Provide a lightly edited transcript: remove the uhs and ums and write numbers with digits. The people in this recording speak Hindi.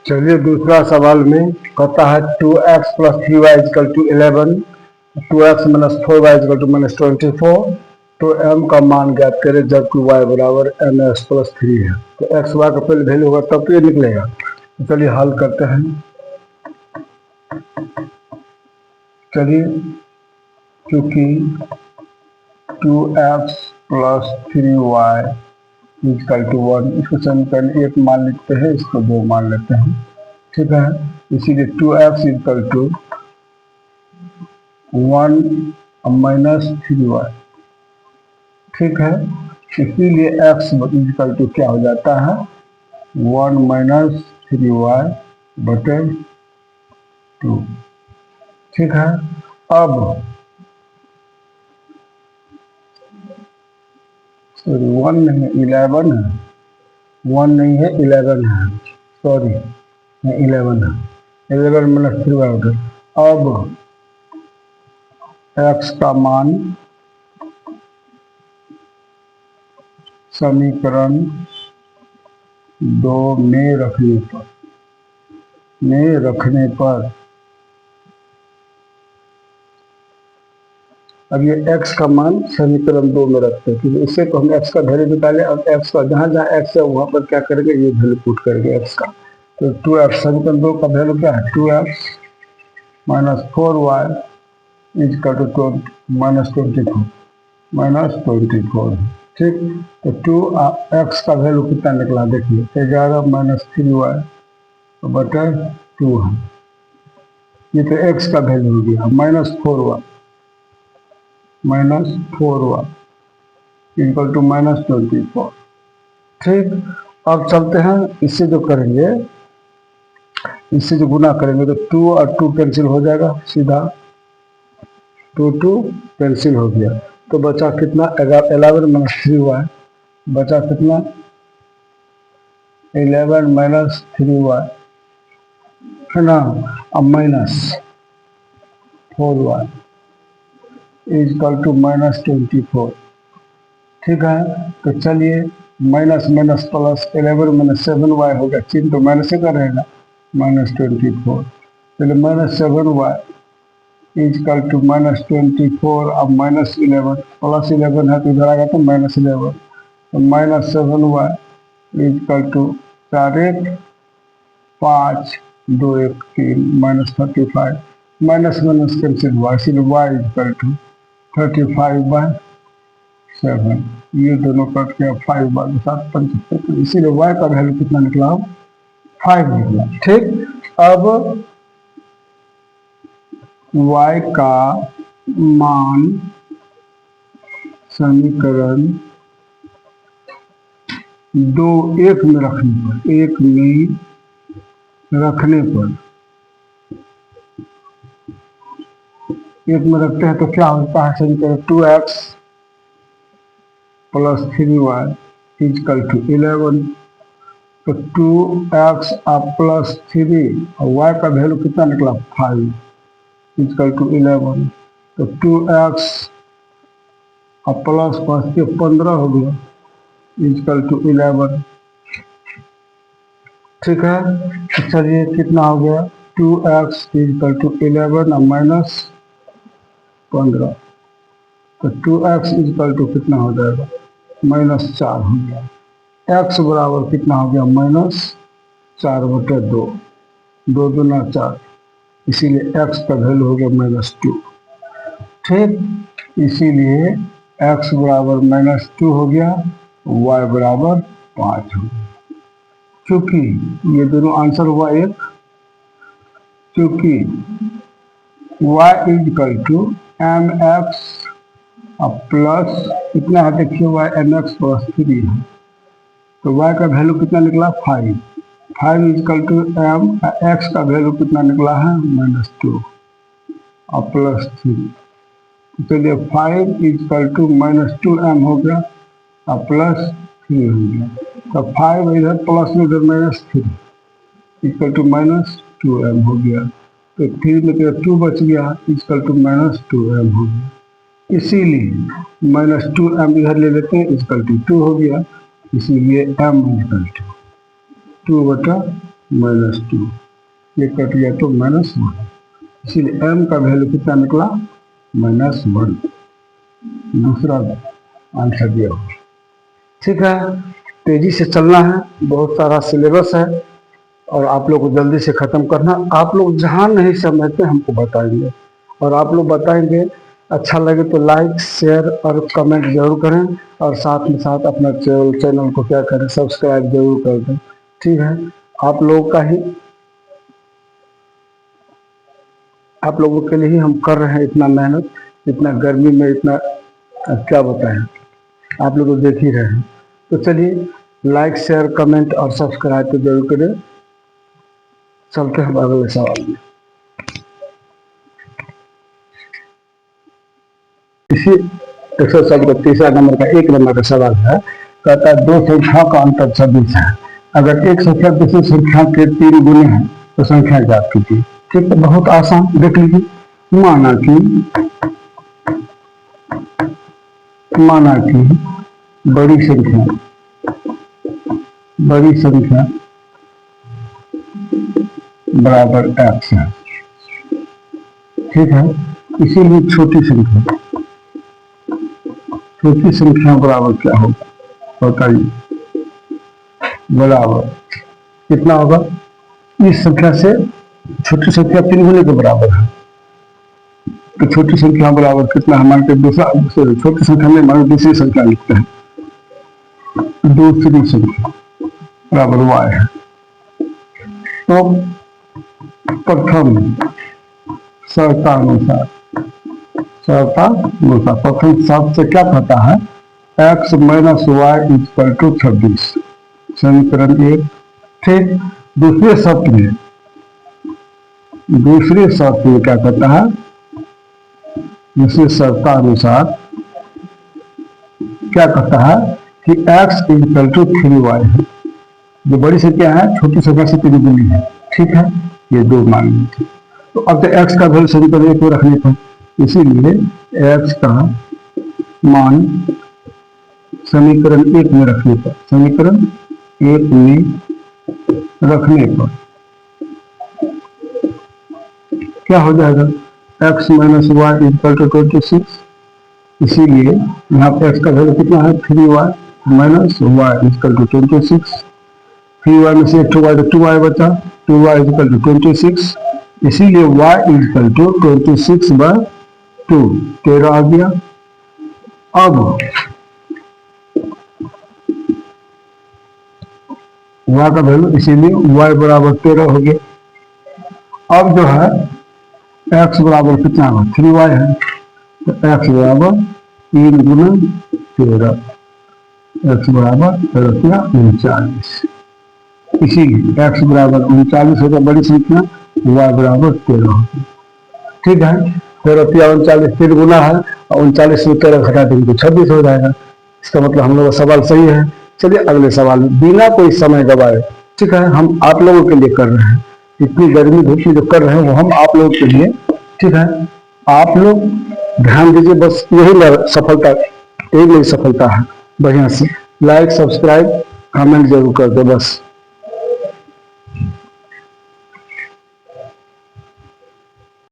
चलिए दूसरा सवाल में कहता है 2x plus 3y equal to 11, 2x minus 4y equal to minus 24। तो m का मान ज्ञात करें जबकि y बराबर mx प्लस 3 है। तो x y का पहले वैल्यू होगा तब तो ये निकलेगा। तो चलिए हल करते हैं। चलिए क्योंकि 2x plus 3y equal to 1, इसको समीकरण 1 मान लेते हैं, इसको 2 मान लेते हैं, ठीक है। इसीलिए 2x is equal to 1 minus 3y, ठीक है। इसीलिए x इजकल टू क्या हो जाता है 1 माइनस 3y बटे 2, ठीक है। अब सॉरी 1 नहीं है 11 है, 1 नहीं है 11 है, सॉरी 11 है, 11 माइनस 3y बटे। अब x का मान समीकरण 2 में रखने पर अब ये x का मान समीकरण 2 में रखते हैं, क्योंकि इससे तो हम x का वैल्यू निकाले। अब x का जहाँ जहाँ x है वहाँ पर क्या करेंगे, ये वैल्यू पुट करेंगे x का। तो 2x समीकरण 2 का वैल्यू क्या है 2x minus 4y equal to minus 24, ठीक। तो 2x का वैल्यू कितना निकला देखिए 11 माइनस 3y बटे 2 है। ये तो x का वैल्यू हो गया minus 4y equal to minus 24, ठीक। अब चलते हैं, इससे जो करेंगे, इससे जो गुना करेंगे तो 2 और 2 कैंसिल हो जाएगा, सीधा 2 कैंसिल हो गया। तो बचा कितना 11 माइनस 3y, बचा कितना 11 माइनस 3y है ना। अब minus 4y equal to minus 24, ठीक है। तो चलिए minus minus plus 11 minus 7y हो गया, चिन्ह तो माइनस का रहेगा, माइनस 24। चलिए minus 7y is equal to minus 24। अब माइनस 11 प्लस 11 है तो इधर आएगा तो माइनस 11। तो minus 7y is equal to 4 1 5 2 1 3 minus 35। Minus minus cancel हुआ, इसीलिए y इजकल टू 35/7। ये दोनों कट के 5/7 इसीलिए y का वैल्यू कितना निकला 5 निकला, ठीक। अब y का मान समीकरण 2 1 में रखते हैं तो क्या होता है समीकरण 2x plus 3y equal to 11। तो 2x प्लस 3 और y का वैल्यू कितना निकला 5 इजकल टू 11। तो 2x प्लस 5 के 15 हो गया इजकल टू 11, ठीक है। तो चलिए कितना हो गया 2x इजकल टू 11 और माइनस 15। तो 2x इजकल टू कितना हो जाएगा माइनस 4 हो गया। x बराबर कितना हो गया माइनस 4 बटे 2, 2 दूना 4, इसीलिए x का वैल्यू हो गया माइनस 2, ठीक। इसीलिए x बराबर माइनस 2 हो गया, y बराबर 5 हो गया। क्योंकि ये दोनों आंसर हुआ एक, क्योंकि y is equal to m x plus कितना है देखिए y एम एक्स प्लस 3 है। तो y का वैल्यू कितना निकला 5 इजकल टू एम एक्स का वैल्यू कितना निकला है माइनस 2 और प्लस 3। चलिए 5 इजकल टू माइनस 2m हो गया और प्लस 3 हो गया। तो 5 इधर प्लस में इधर minus 3 equal to minus 2m हो गया। तो 3 में तो 2 बच गया इक्वल टू माइनस 2m हो गया। इसीलिए माइनस 2m इधर ले लेते हैं इक्वल टू 2 हो गया, इसीलिए m इक्वल टू 2 बटा -2, ये कट गया तो -1, इसीलिए m का वैल्यू कितना निकला? -1। दूसरा आंसर दिया हुआ। ठीक है, तेजी से चलना है, बहुत सारा सिलेबस है और आप लोग को जल्दी से ख़त्म करना। आप लोग जहाँ नहीं समझते हमको बताएंगे और आप लोग बताएंगे, अच्छा लगे तो लाइक शेयर और कमेंट जरूर करें और साथ में साथ अपना चैनल को क्या करें, सब्सक्राइब जरूर कर दें। ठीक है, आप लोगों के लिए ही हम कर रहे हैं इतना मेहनत, इतना गर्मी में, इतना क्या बताएं, आप लोग तो देख ही रहे हैं। तो चलिए लाइक शेयर कमेंट और सब्सक्राइब तो जरूर करें। चलते हैं अगले सवाल में। इसी एक्सरसाइज का तीसरा नंबर का 1 नंबर का सवाल है, कहता है दो संख्याओं का अंतर 26 है। अगर एक संख्या दूसरी संख्या के 3 गुने हैं तो संख्या ज्ञात कीजिए। ठीक है, बहुत आसान, देख लीजिए। माना कि बड़ी संख्या बराबर x है। ठीक है, इसीलिए छोटी संख्या बराबर क्या होगा बताइए? बराबर कितना होगा? इस संख्या से छोटी संख्या 3 गुने के बराबर है, तो छोटी संख्या बराबर कितना है? मान के दूसरा, छोटी संख्या में मान दूसरी संख्या लिखते हैं, दूसरी संख्या बराबर y है। तो प्रथम शर्तानुसार प्रथम शर्त से क्या कहता है? x - y = 26, समीकरण 1। ठीक, दूसरे शर्त में क्या कहता है? दूसरे शर्तानुसार क्या कहता है कि x = 3y है। जो बड़ी संख्या है छोटी संख्या से 3 गुनी है। ठीक है, ये 2 मान लीजिए। तो अब तो x का वैल्यू समीकरण 1 में रखने पर, इसीलिए x का मान समीकरण 1 में रखने पर क्या हो जाएगा? x - y = 26, इसीलिए यहाँ पे x का वैल्यू कितना है? 3y - y = 26। 3y में से 2y तो 2y बचा, 2y = 26, इसीलिए y = 26/2, 13 आ गया। अब y का वैल्यू, इसीलिए y बराबर 13 हो गया। अब जो है x बराबर कितना है? 3y है, तो x बराबर 3 × 13, x बराबर 39। इसीलिए x बराबर 39 होगा बड़ी संख्या, y बराबर 13 होगी। ठीक है, 13 × 39 3 गुना है और 39 में 13 घटा देंगे तो 26 हो जाएगा। इसका मतलब हम लोग का सवाल सही है। चलिए अगले सवाल में, बिना कोई समय गवाए, ठीक है, हम आप लोगों के लिए कर रहे हैं। इतनी गर्मी धूप में जो कर रहे हैं वो हम आप लोगों के लिए। ठीक है, आप लोग ध्यान दीजिए, बस यही सफलता, यही मेरी सफलता है। बढ़िया से लाइक सब्सक्राइब कमेंट जरूर कर दो बस।